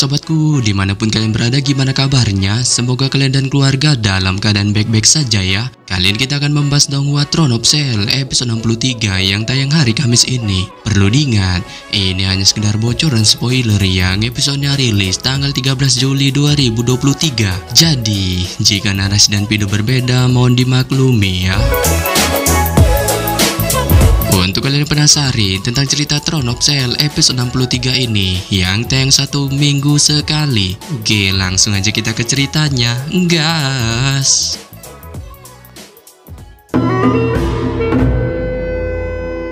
sobatku, dimanapun kalian berada, gimana kabarnya? Semoga kalian dan keluarga dalam keadaan baik-baik saja ya. Kali ini kita akan membahas Donghua Throne of Cell episode 63 yang tayang hari Kamis ini. Perlu diingat, ini hanya sekedar bocoran spoiler yang episodenya rilis tanggal 13 Juli 2023. Jadi, jika narasi dan video berbeda, mohon dimaklumi ya. Untuk kalian yang penasaran tentang cerita Throne of Cell episode 63 ini yang tayang 1 minggu sekali, oke, langsung aja kita ke ceritanya, gas.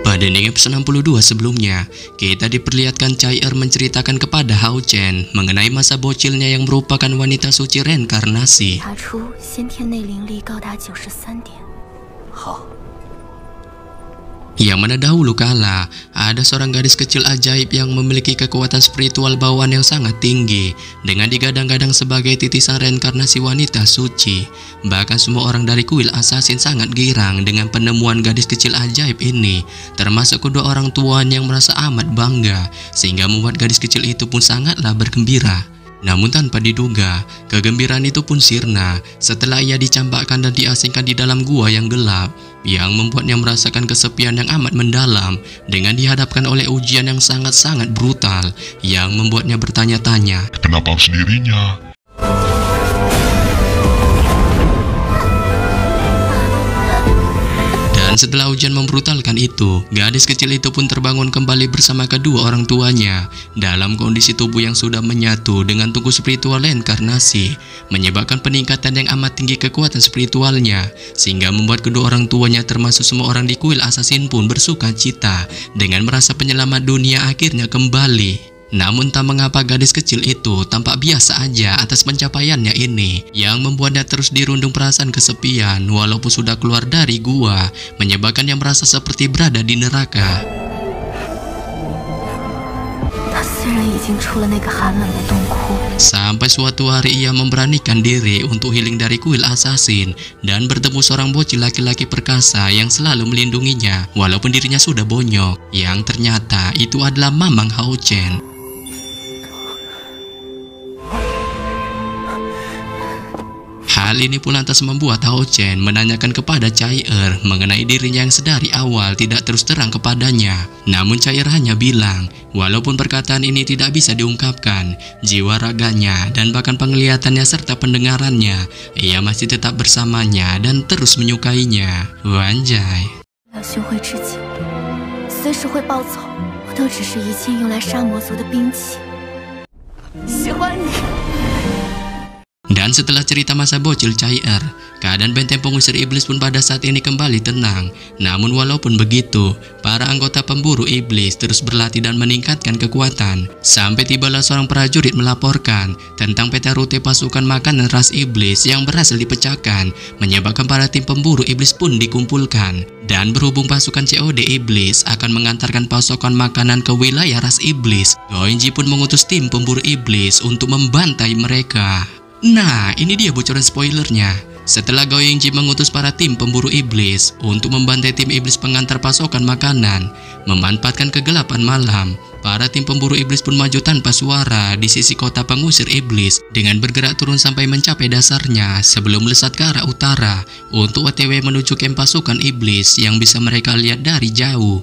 Pada ending episode 62 sebelumnya, kita diperlihatkan Chai-Er menceritakan kepada Hao Chen mengenai masa bocilnya yang merupakan wanita suci reinkarnasi. Yang mana dahulu kala, ada seorang gadis kecil ajaib yang memiliki kekuatan spiritual bawaan yang sangat tinggi, dengan digadang-gadang sebagai titisan reinkarnasi wanita suci. Bahkan semua orang dari kuil assassin sangat girang dengan penemuan gadis kecil ajaib ini, termasuk kedua orang tuanya yang merasa amat bangga, sehingga membuat gadis kecil itu pun sangatlah bergembira. Namun tanpa diduga, kegembiraan itu pun sirna setelah ia dicampakkan dan diasingkan di dalam gua yang gelap, yang membuatnya merasakan kesepian yang amat mendalam dengan dihadapkan oleh ujian yang sangat-sangat brutal yang membuatnya bertanya-tanya, kenapa harus dirinya? Dan setelah ujian membrutalkan itu, gadis kecil itu pun terbangun kembali bersama kedua orang tuanya dalam kondisi tubuh yang sudah menyatu dengan tubuh spiritual reinkarnasi, menyebabkan peningkatan yang amat tinggi kekuatan spiritualnya, sehingga membuat kedua orang tuanya termasuk semua orang di kuil assassin pun bersuka cita dengan merasa penyelamat dunia akhirnya kembali. Namun tak mengapa gadis kecil itu tampak biasa aja atas pencapaiannya ini, yang membuatnya terus dirundung perasaan kesepian walaupun sudah keluar dari gua, menyebabkannya merasa seperti berada di neraka. Sampai suatu hari ia memberanikan diri untuk healing dari kuil assassin dan bertemu seorang bocil laki-laki perkasa yang selalu melindunginya walaupun dirinya sudah bonyok, yang ternyata itu adalah Mamang Hao Chen. Hal ini pun lantas membuat Hao Chen menanyakan kepada Chai-Er mengenai dirinya yang sedari awal tidak terus terang kepadanya. Namun Chai-Er hanya bilang, walaupun perkataan ini tidak bisa diungkapkan, jiwa raganya dan bahkan penglihatannya serta pendengarannya, ia masih tetap bersamanya dan terus menyukainya. Wanjai. Dan setelah cerita masa bocil Chai-Er, keadaan benteng pengusir iblis pun pada saat ini kembali tenang. Namun walaupun begitu, para anggota pemburu iblis terus berlatih dan meningkatkan kekuatan. Sampai tibalah seorang prajurit melaporkan tentang peta rute pasukan makanan ras iblis yang berhasil dipecahkan, menyebabkan para tim pemburu iblis pun dikumpulkan. Dan berhubung pasukan COD iblis akan mengantarkan pasokan makanan ke wilayah ras iblis, Goenji pun mengutus tim pemburu iblis untuk membantai mereka. Nah, ini dia bocoran spoilernya. Setelah Goenji mengutus para tim pemburu iblis untuk membantai tim iblis pengantar pasokan makanan, memanfaatkan kegelapan malam, para tim pemburu iblis pun maju tanpa suara di sisi kota pengusir iblis dengan bergerak turun sampai mencapai dasarnya sebelum melesat ke arah utara untuk OTW menuju kamp pasukan iblis yang bisa mereka lihat dari jauh.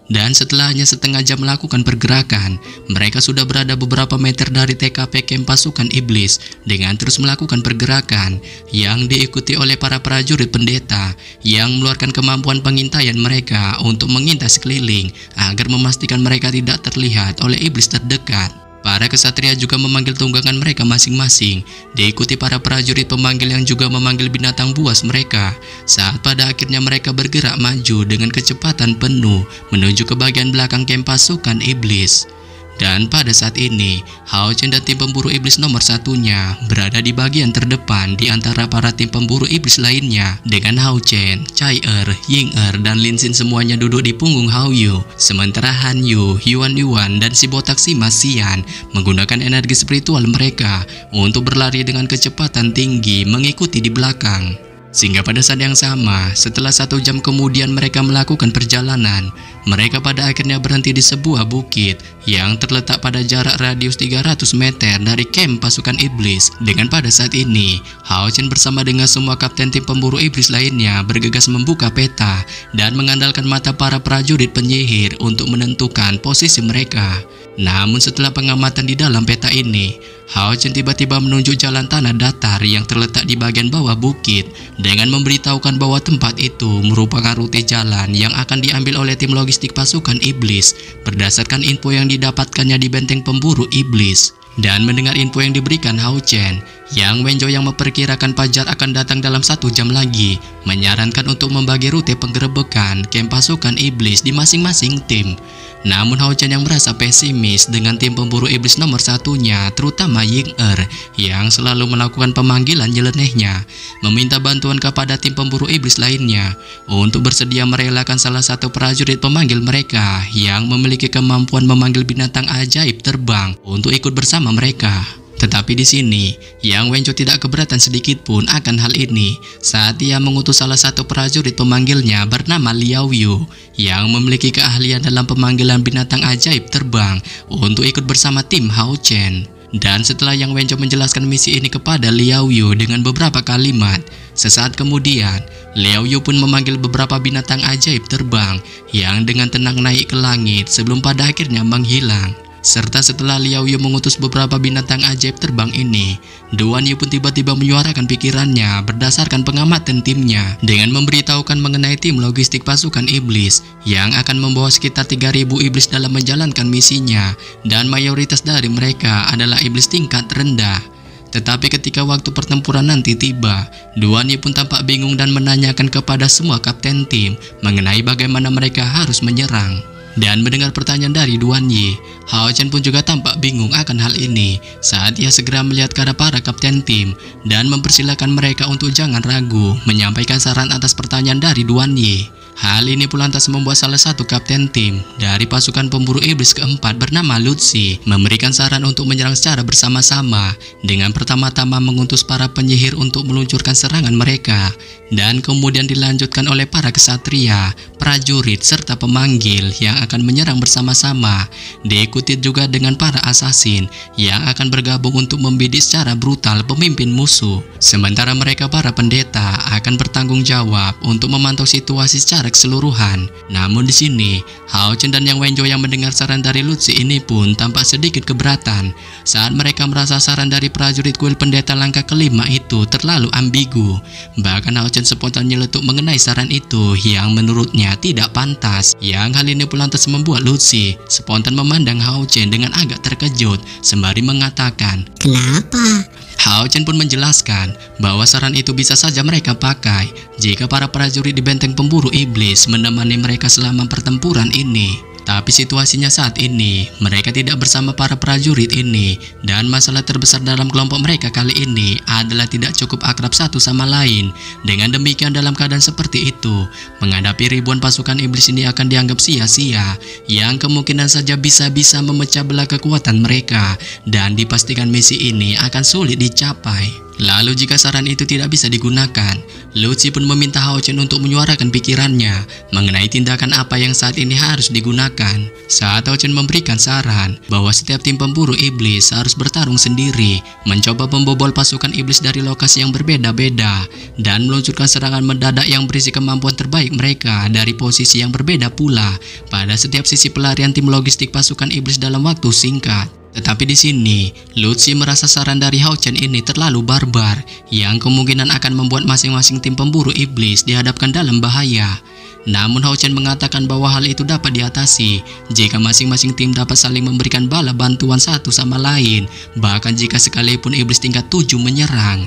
Dan setelah hanya setengah jam melakukan pergerakan, mereka sudah berada beberapa meter dari TKP kamp pasukan iblis dengan terus melakukan pergerakan yang diikuti oleh para prajurit pendeta yang mengeluarkan kemampuan pengintaian mereka untuk mengintai sekeliling agar memastikan mereka tidak terlihat oleh iblis terdekat. Para kesatria juga memanggil tunggangan mereka masing-masing, diikuti para prajurit pemanggil yang juga memanggil binatang buas mereka, saat pada akhirnya mereka bergerak maju dengan kecepatan penuh menuju ke bagian belakang kamp pasukan iblis. Dan pada saat ini, Hao Chen dan tim pemburu iblis nomor satunya berada di bagian terdepan di antara para tim pemburu iblis lainnya, dengan Hao Chen, Chai-Er, Ying-Er, dan Lin Xin semuanya duduk di punggung Hao Yu, sementara Han Yu, Yuan Yuan, dan si botak Sima Xian menggunakan energi spiritual mereka untuk berlari dengan kecepatan tinggi mengikuti di belakang. Sehingga pada saat yang sama, setelah 1 jam kemudian mereka melakukan perjalanan, mereka pada akhirnya berhenti di sebuah bukit yang terletak pada jarak radius 300 meter dari kamp pasukan iblis. Dengan pada saat ini, Hao Chen bersama dengan semua kapten tim pemburu iblis lainnya bergegas membuka peta dan mengandalkan mata para prajurit penyihir untuk menentukan posisi mereka. Namun setelah pengamatan di dalam peta ini, Hao Chen tiba-tiba menunjuk jalan tanah datar yang terletak di bagian bawah bukit dengan memberitahukan bahwa tempat itu merupakan rute jalan yang akan diambil oleh tim logistik pasukan iblis berdasarkan info yang didapatkannya di benteng pemburu iblis. Dan mendengar info yang diberikan Hao Chen, Yang Wenjo yang memperkirakan Fajar akan datang dalam 1 jam lagi menyarankan untuk membagi rute penggerebekan kamp pasukan iblis di masing-masing tim. Namun Hao Chen yang merasa pesimis dengan tim pemburu iblis nomor 1-nya, terutama Ying Er yang selalu melakukan pemanggilan nyelenehnya, meminta bantuan kepada tim pemburu iblis lainnya untuk bersedia merelakan salah satu prajurit pemanggil mereka yang memiliki kemampuan memanggil binatang ajaib terbang untuk ikut bersama mereka. Tetapi di sini, Yang Wenjo tidak keberatan sedikit pun akan hal ini saat dia mengutus salah satu prajurit pemanggilnya bernama Liao Yu yang memiliki keahlian dalam pemanggilan binatang ajaib terbang untuk ikut bersama tim Hao Chen. Dan setelah Yang Wenjo menjelaskan misi ini kepada Liao Yu dengan beberapa kalimat, sesaat kemudian Liao Yu pun memanggil beberapa binatang ajaib terbang yang dengan tenang naik ke langit sebelum pada akhirnya menghilang. Serta setelah Liao Yu mengutus beberapa binatang ajaib terbang ini, Duan Yu pun tiba-tiba menyuarakan pikirannya berdasarkan pengamatan timnya dengan memberitahukan mengenai tim logistik pasukan iblis yang akan membawa sekitar 3.000 iblis dalam menjalankan misinya, dan mayoritas dari mereka adalah iblis tingkat rendah. Tetapi ketika waktu pertempuran nanti tiba, Duan Yu pun tampak bingung dan menanyakan kepada semua kapten tim mengenai bagaimana mereka harus menyerang. Dan mendengar pertanyaan dari Duan Yi, Hao Chen pun juga tampak bingung akan hal ini saat ia segera melihat ke arah para kapten tim dan mempersilahkan mereka untuk jangan ragu menyampaikan saran atas pertanyaan dari Duan Yi. Hal ini pun lantas membuat salah satu kapten tim dari pasukan pemburu iblis keempat bernama Lutsi memberikan saran untuk menyerang secara bersama-sama dengan pertama-tama mengutus para penyihir untuk meluncurkan serangan mereka, dan kemudian dilanjutkan oleh para kesatria, prajurit, serta pemanggil yang akan menyerang bersama-sama, diikuti juga dengan para asasin yang akan bergabung untuk membidik secara brutal pemimpin musuh. Sementara mereka para pendeta akan bertanggung jawab untuk memantau situasi secara keseluruhan. Namun di sini, Hao Chen dan Yang Wenjo yang mendengar saran dari Lutsi ini pun tampak sedikit keberatan saat mereka merasa saran dari prajurit kuil pendeta langkah kelima itu terlalu ambigu. Bahkan Hao Chen spontan nyeletuk mengenai saran itu yang menurutnya tidak pantas. Yang hal ini pun lantas membuat Lutsi spontan memandang Hao Chen dengan agak terkejut sembari mengatakan, "Kenapa?" Hao Chen pun menjelaskan bahwa saran itu bisa saja mereka pakai jika para prajurit di benteng pemburu iblis menemani mereka selama pertempuran ini. Tapi situasinya saat ini, mereka tidak bersama para prajurit ini, dan masalah terbesar dalam kelompok mereka kali ini adalah tidak cukup akrab satu sama lain. Dengan demikian, dalam keadaan seperti itu, menghadapi ribuan pasukan iblis ini akan dianggap sia-sia, yang kemungkinan saja bisa-bisa memecah belah kekuatan mereka, dan dipastikan misi ini akan sulit dicapai. Lalu jika saran itu tidak bisa digunakan, Lutsi pun meminta Hao Chen untuk menyuarakan pikirannya mengenai tindakan apa yang saat ini harus digunakan. Saat Hao Chen memberikan saran bahwa setiap tim pemburu iblis harus bertarung sendiri, mencoba membobol pasukan iblis dari lokasi yang berbeda-beda, dan meluncurkan serangan mendadak yang berisi kemampuan terbaik mereka dari posisi yang berbeda pula pada setiap sisi pelarian tim logistik pasukan iblis dalam waktu singkat. Tetapi di sini, Lutsi merasa saran dari Hao Chen ini terlalu barbar, yang kemungkinan akan membuat masing-masing tim pemburu iblis dihadapkan dalam bahaya. Namun Hao Chen mengatakan bahwa hal itu dapat diatasi jika masing-masing tim dapat saling memberikan bala bantuan satu sama lain, bahkan jika sekalipun iblis tingkat 7 menyerang.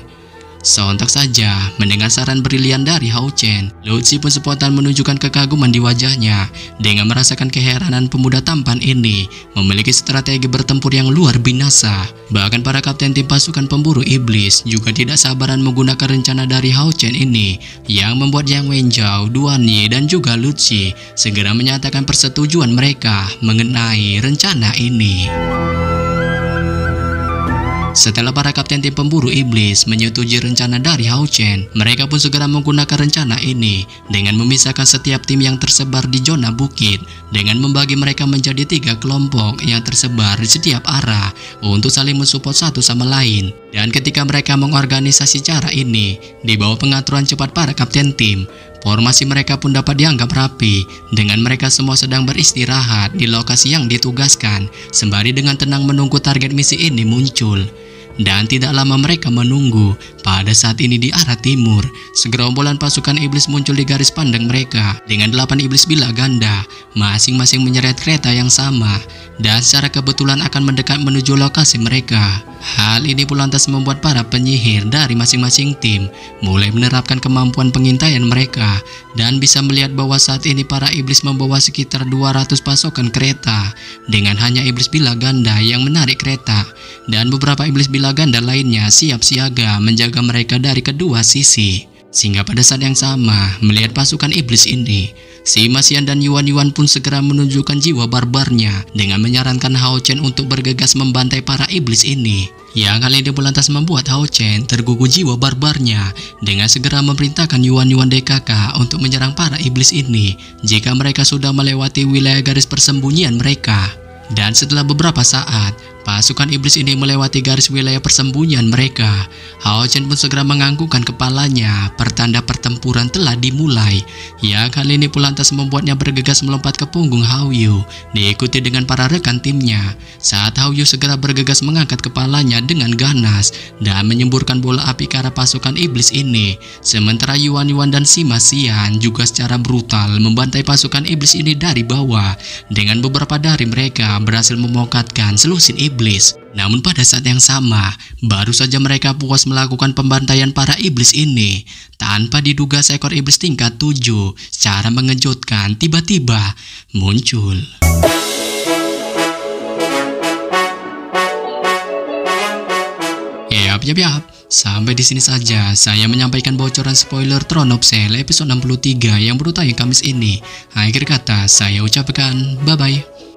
Sontak saja mendengar saran brilian dari Hao Chen, Lutsi pun spontan menunjukkan kekaguman di wajahnya dengan merasakan keheranan pemuda tampan ini memiliki strategi bertempur yang luar binasa. Bahkan para kapten tim pasukan pemburu iblis juga tidak sabaran menggunakan rencana dari Hao Chen ini, yang membuat Yang Wenjo, Duan Yi, dan juga Lutsi segera menyatakan persetujuan mereka mengenai rencana ini. Setelah para kapten tim pemburu iblis menyetujui rencana dari Hao Chen, mereka pun segera menggunakan rencana ini dengan memisahkan setiap tim yang tersebar di zona bukit dengan membagi mereka menjadi 3 kelompok yang tersebar di setiap arah untuk saling mensupport satu sama lain. Dan ketika mereka mengorganisasi cara ini di bawah pengaturan cepat para kapten tim, formasi mereka pun dapat dianggap rapi dengan mereka semua sedang beristirahat di lokasi yang ditugaskan sembari dengan tenang menunggu target misi ini muncul. Dan tidak lama mereka menunggu, pada saat ini di arah timur, segerombolan pasukan iblis muncul di garis pandang mereka dengan 8 iblis bila ganda, masing-masing menyeret kereta yang sama dan secara kebetulan akan mendekat menuju lokasi mereka. Hal ini pun lantas membuat para penyihir dari masing-masing tim mulai menerapkan kemampuan pengintaian mereka dan bisa melihat bahwa saat ini para iblis membawa sekitar 200 pasukan kereta dengan hanya iblis bila ganda yang menarik kereta dan beberapa iblis bila ganda lainnya siap siaga menjaga mereka dari kedua sisi. Sehingga pada saat yang sama, melihat pasukan iblis ini, si Masian dan Yuan pun segera menunjukkan jiwa barbarnya dengan menyarankan Hao Chen untuk bergegas membantai para iblis ini. Yang hal ini pun lantas membuat Hao Chen tergugu jiwa barbarnya dengan segera memerintahkan Yuan DKK untuk menyerang para iblis ini jika mereka sudah melewati wilayah garis persembunyian mereka. Dan setelah beberapa saat, pasukan iblis ini melewati garis wilayah persembunyian mereka. Hao Chen pun segera menganggukkan kepalanya, pertanda pertempuran telah dimulai. Yang hal ini pun lantas membuatnya bergegas melompat ke punggung Hao Yu, diikuti dengan para rekan timnya. Saat Hao Yu segera bergegas mengangkat kepalanya dengan ganas dan menyemburkan bola api ke arah pasukan iblis ini. Sementara Yuan dan si Masian juga secara brutal membantai pasukan iblis ini dari bawah. Dengan beberapa dari mereka berhasil memokatkan selusin iblis. Namun pada saat yang sama, baru saja mereka puas melakukan pembantaian para iblis ini, tanpa diduga seekor iblis tingkat 7 secara mengejutkan tiba-tiba muncul. Yap. Sampai di sini saja saya menyampaikan bocoran spoiler Throne of Cell episode 63 yang baru tayang Kamis ini. Akhir kata saya ucapkan bye-bye.